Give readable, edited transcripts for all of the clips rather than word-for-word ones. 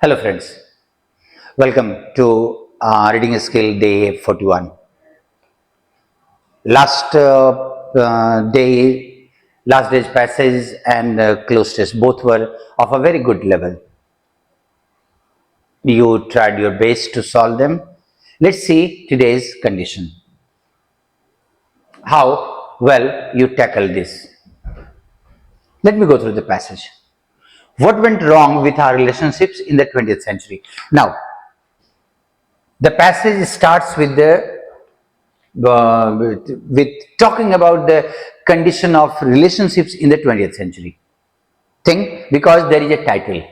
Hello friends, welcome to reading skill day 41. Last day's passage and close test both were of a very good level. You tried your best to solve them. Let's see today's condition. How well you tackle this. Let me go through the passage. What went wrong with our relationships in the 20th century? Now, the passage starts with talking about the condition of relationships in the 20th century. Think, because there is a title.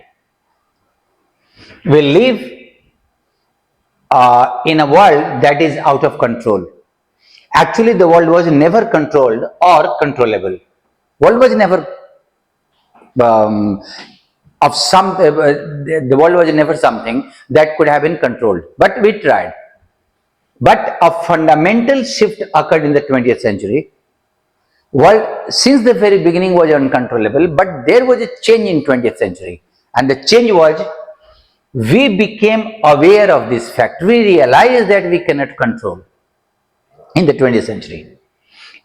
We live in a world that is out of control. Actually, the world was never controlled or controllable. World was never the world was never something that could have been controlled, but we tried. But a fundamental shift occurred in the 20th century. World since the very beginning was uncontrollable, but there was a change in 20th century, and the change was we became aware of this fact. We realized that we cannot control in the 20th century.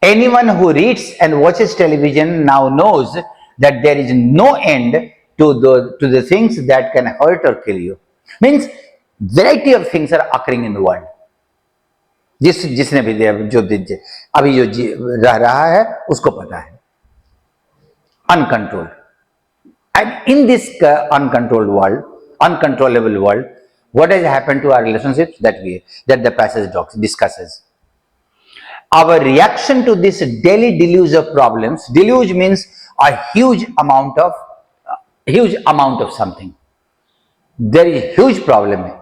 Anyone who reads and watches television now knows that there is no end to the things that can hurt or kill you. Means variety of things are occurring in the world. जिसने भी अभी जो रह रहा है उसको पता है. Uncontrolled. And in this uncontrolled world, uncontrollable world, what has happened to our relationships that the passage discusses? Our reaction to this daily deluge of problems. Deluge means a huge amount of something. There is a huge problem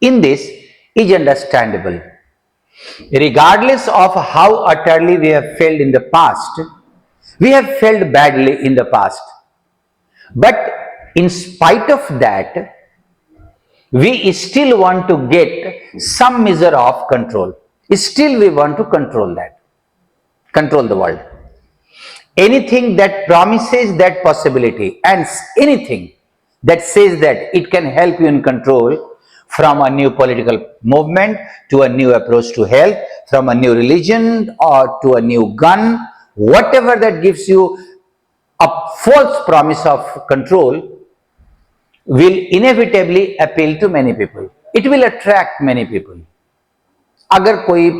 in this is understandable. Regardless of how utterly we have failed in the past, we have failed badly in the past. But in spite of that, we still want to get some measure of control. Still we want to control the world. Anything that promises that possibility and anything that says that it can help you in control, from a new political movement to a new approach to health, from a new religion or to a new gun, whatever that gives you a false promise of control will inevitably appeal to many people. It will attract many people. अगर कोई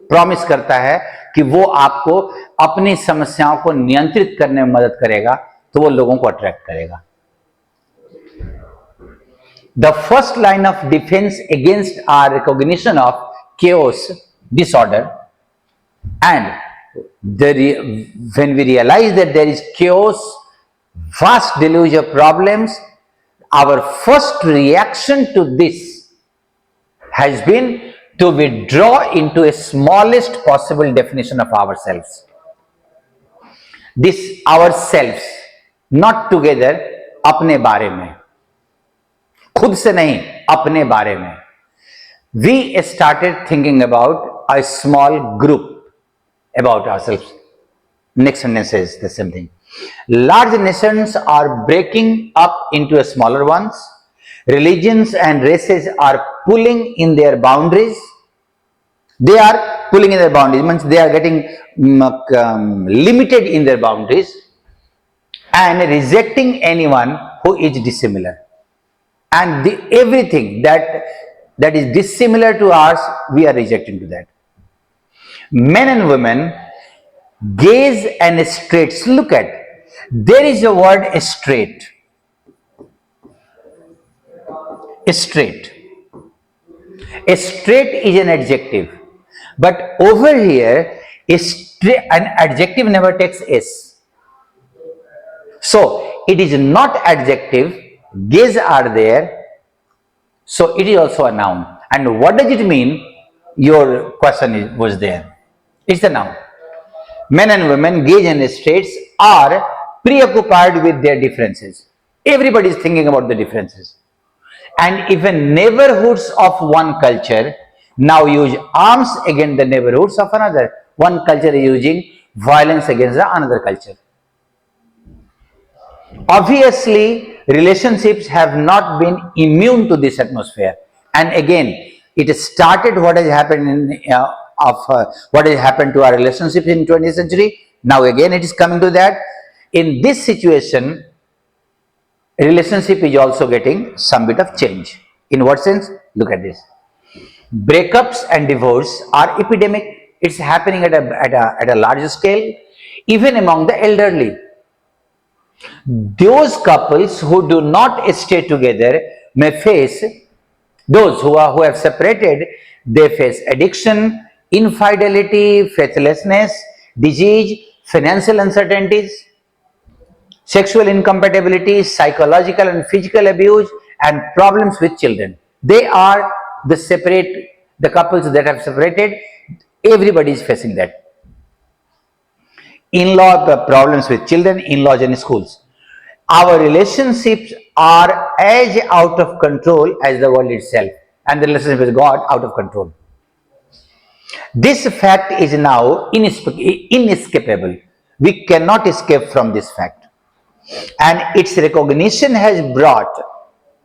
promise करता है कि वो आपको अपनी समस्याओं को नियंत्रित करने में मदद करेगा, तो वो लोगों को अट्रैक्ट करेगा. The first line of defense against our recognition of chaos, disorder, and when we realize that there is chaos, vast deluge of problems, our first reaction to this has been to withdraw into a smallest possible definition of ourselves. This ourselves, not together, अपने बारे में, खुद से नहीं, अपने बारे में. We started thinking about a small group about ourselves. Next sentence says the same thing. Large nations are breaking up into smaller ones. Religions and races are pulling in their boundaries. They are pulling in their boundaries, means they are getting limited in their boundaries and rejecting anyone who is dissimilar. And everything that is dissimilar to ours, we are rejecting to that. Men and women, gays and straights. Look at, there is a word straight. Straight. A straight is an adjective, but over here, an adjective never takes s. So it is not adjective. Gays are there, so it is also a noun. And what does it mean? Your question was there. It's a noun. Men and women, gays and straights, are preoccupied with their differences. Everybody is thinking about the differences. And even neighborhoods of one culture now use arms against the neighborhoods of another. One culture is using violence against the another culture. Obviously, relationships have not been immune to this atmosphere. And again, it started what has happened what has happened to our relationships in 20th century. Now again, it is coming to that. In this situation, relationship is also getting some bit of change. In what sense? Look at this. Breakups and divorce are epidemic. It's happening at a large scale, even among the elderly. Those couples who do not stay together may face, those who have separated, they face addiction, infidelity, faithlessness, disease, financial uncertainties, sexual incompatibility, psychological and physical abuse, and problems with children. They are the couples that have separated. Everybody is facing that. In-law problems with children, in-laws and schools. Our relationships are as out of control as the world itself, and the relationship with God out of control. This fact is now inescapable. We cannot escape from this fact. And its recognition has brought,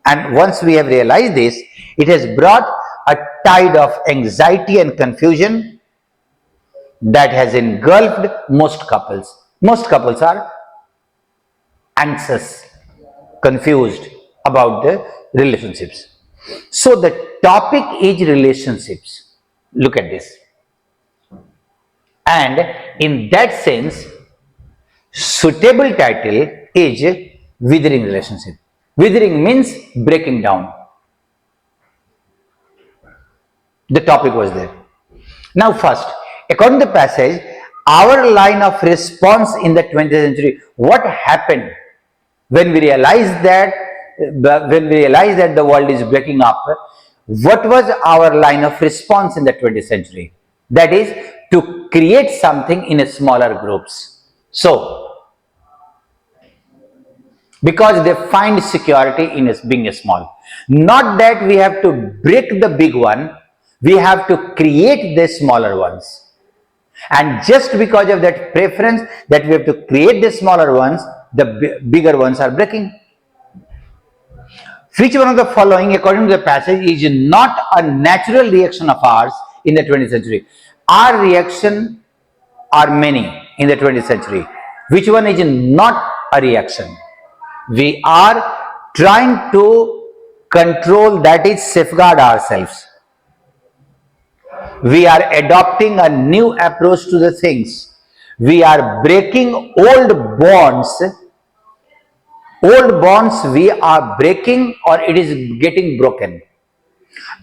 and once we have realized this, it has brought a tide of anxiety and confusion that has engulfed most couples. Most couples are anxious, confused about the relationships. So the topic is relationships. Look at this. And in that sense, suitable title is withering relationship. Withering means breaking down. The topic was there. Now first, according to the passage, our line of response in the 20th century, what happened when we realized that the world is breaking up? What was our line of response in the 20th century? That is to create something in smaller groups. So, because they find security in being small. Not that we have to break the big one, we have to create the smaller ones. And just because of that preference that we have to create the smaller ones, the bigger ones are breaking. Which one of the following, according to the passage, is not a natural reaction of ours in the 20th century? Our reaction are many in the 20th century. Which one is not a reaction? We are trying to control, that is safeguard ourselves. We are adopting a new approach to the things. We are breaking old bonds. Old bonds we are breaking, or it is getting broken.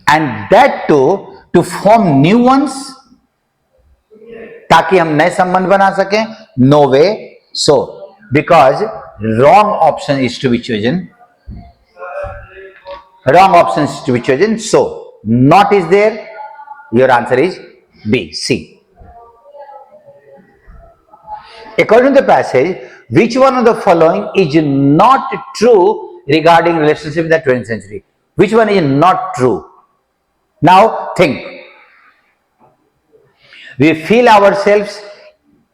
And that too to form new ones, ताकि हम नए संबंध बना सकें. No way. So, because wrong option is to be chosen. Wrong option is to be chosen. So, not is there. Your answer is B, C. According to the passage, which one of the following is not true regarding relationship in the 20th century? Which one is not true? Now think. We feel ourselves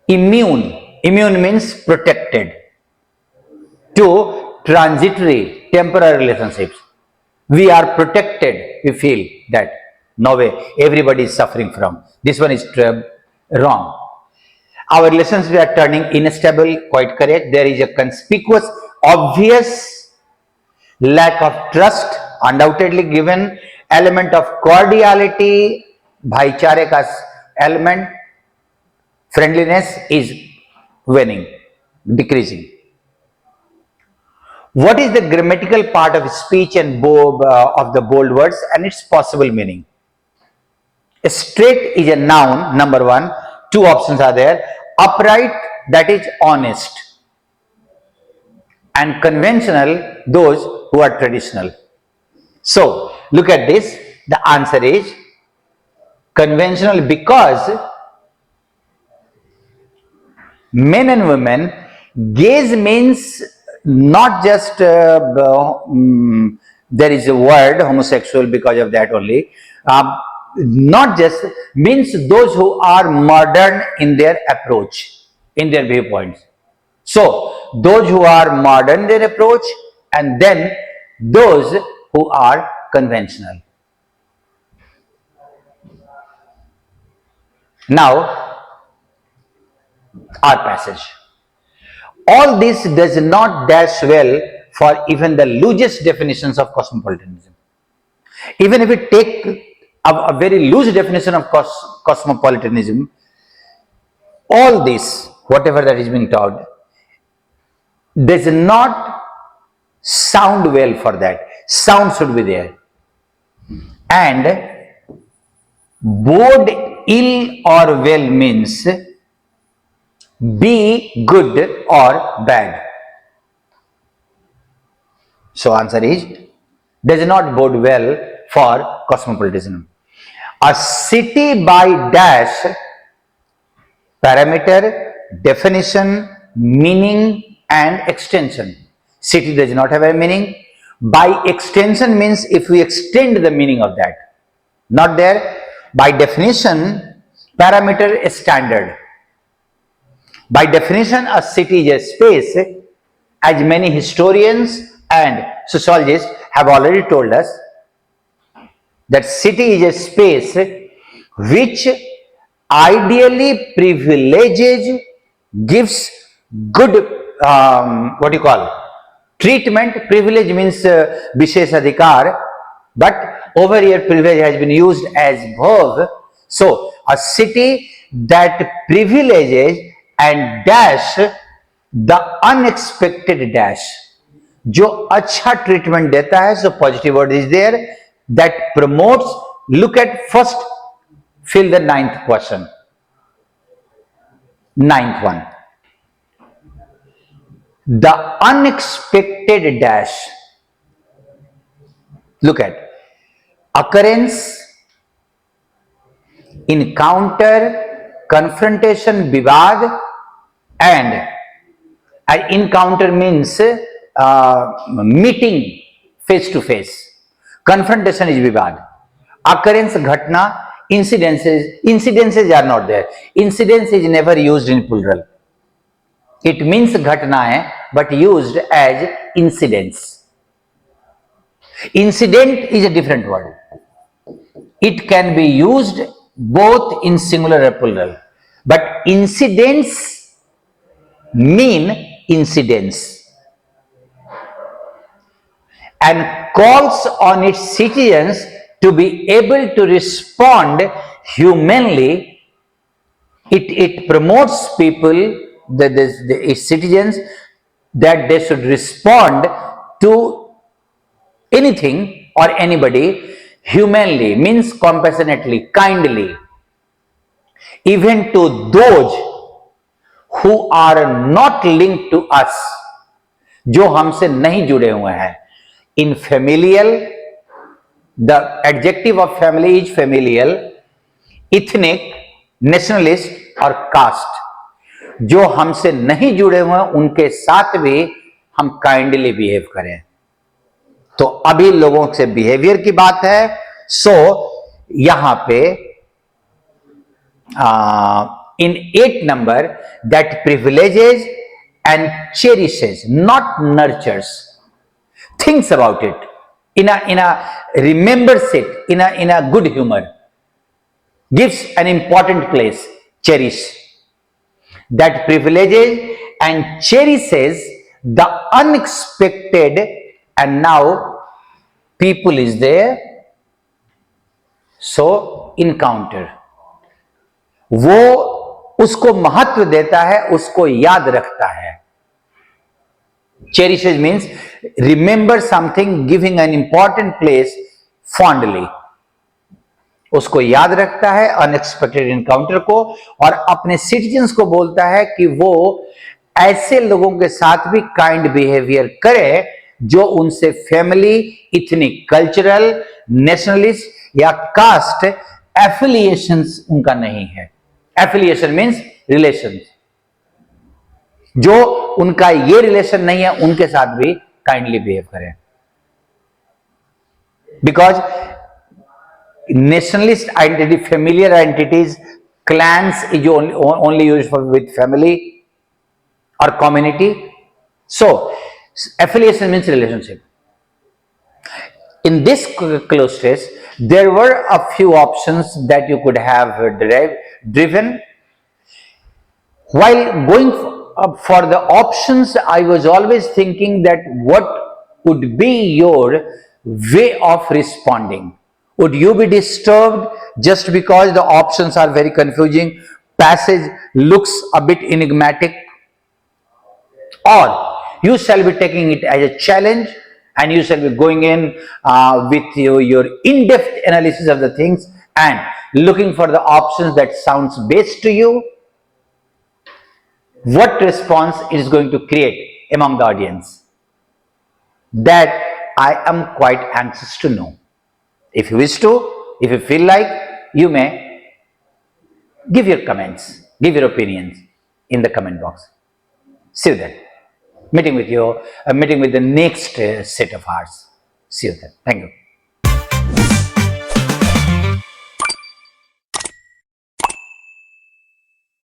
immune. Immune means protected to transitory, temporary relationships. We are protected. We feel that. No way. Everybody is suffering from. This one is wrong. Our relationships are turning unstable. Quite correct. There is a conspicuous, obvious lack of trust, undoubtedly given. Element of cordiality, bhaichare ka element, friendliness is waning, decreasing. What is the grammatical part of speech and of the bold words and its possible meaning? Straight is a noun, number one. Two options are there. Upright, that is honest. And conventional, those who are traditional. So, look at this. The answer is conventional, because men and women, gaze means not just there is a word homosexual because of that only, not just means those who are modern in their approach, in their viewpoints. So those who are modern in approach, and then those who are conventional. Now, our passage. All this does not dash well for even the loosest definitions of cosmopolitanism. Even if we take a very loose definition of cosmopolitanism, all this, whatever that is being taught, does not sound well for that. Sound should be there. And bode ill or well means be good or bad. So answer is, does not bode well for cosmopolitanism. A city by dash, parameter, definition, meaning and extension. City does not have a meaning. By extension means if we extend the meaning of that. Not there. By definition, parameter is standard. By definition, a city is a space, as many historians and sociologists have already told us, that city is a space which ideally privileges, gives good, treatment. Privilege means vishesh adhikar, but over here privilege has been used as verb. So a city that privileges and dash the unexpected dash, जो अच्छा treatment देता है, so positive word is there, that promotes. Look at first, fill the ninth question. Ninth one. The unexpected dash. Look at occurrence, encounter, confrontation, विवाद, and encounter means meeting face to face. Confrontation is विवाद. Occurrence, घटना. Incidences are not there. Incidence is never used in plural. It means घटना है, but used as incidents. Incident is a different word. It can be used both in singular or plural, but incidents mean incidents, and calls on its citizens to be able to respond humanly. It promotes people, its citizens, that they should respond to anything or anybody humanly, means compassionately, kindly, even to those who are not linked to us, जो हमसे नहीं जुड़े हुए हैं. In familial, the adjective of family is familial, ethnic, nationalist और caste. जो हमसे नहीं जुड़े हुए हैं उनके साथ भी हम काइंडली बिहेव करें. तो अभी लोगों से बिहेवियर की बात है. सो यहां पे in 8 number, that privileges and cherishes, not nurtures, thinks about it, in a remembers it in a good humor, gives an important place, cherish. That privileges and cherishes the unexpected, and now people is there, so encounter. वो उसको महत्व देता है, उसको याद रखता है. Cherishes means remember something, giving an important place fondly. उसको याद रखता है अनएक्सपेक्टेड इनकाउंटर को, और अपने सिटीजन्स को बोलता है कि वो ऐसे लोगों के साथ भी काइंड बिहेवियर करे जो उनसे फैमिली, इथनिक, कल्चरल, नेशनलिस्ट या कास्ट एफिलिएशंस उनका नहीं है. Affiliation means relation. जो उनका ये रिलेशन नहीं है उनके साथ भी काइंडली बिहेव करें. Because nationalist identity, familiar identities, clans is only used for with family or community, So affiliation means relationship. In this close test, there were a few options that you could have driven. While going for the options, I was always thinking that what would be your way of responding. Would you be disturbed just because the options are very confusing, passage looks a bit enigmatic, or you shall be taking it as a challenge and you shall be going in with your in-depth analysis of the things and looking for the options that sounds best to you? What response it is going to create among the audience? That I am quite anxious to know. If you wish to, if you feel like, you may give your comments, give your opinions in the comment box. See you then. Meeting with you, meeting with the next set of hours. See you then. Thank you.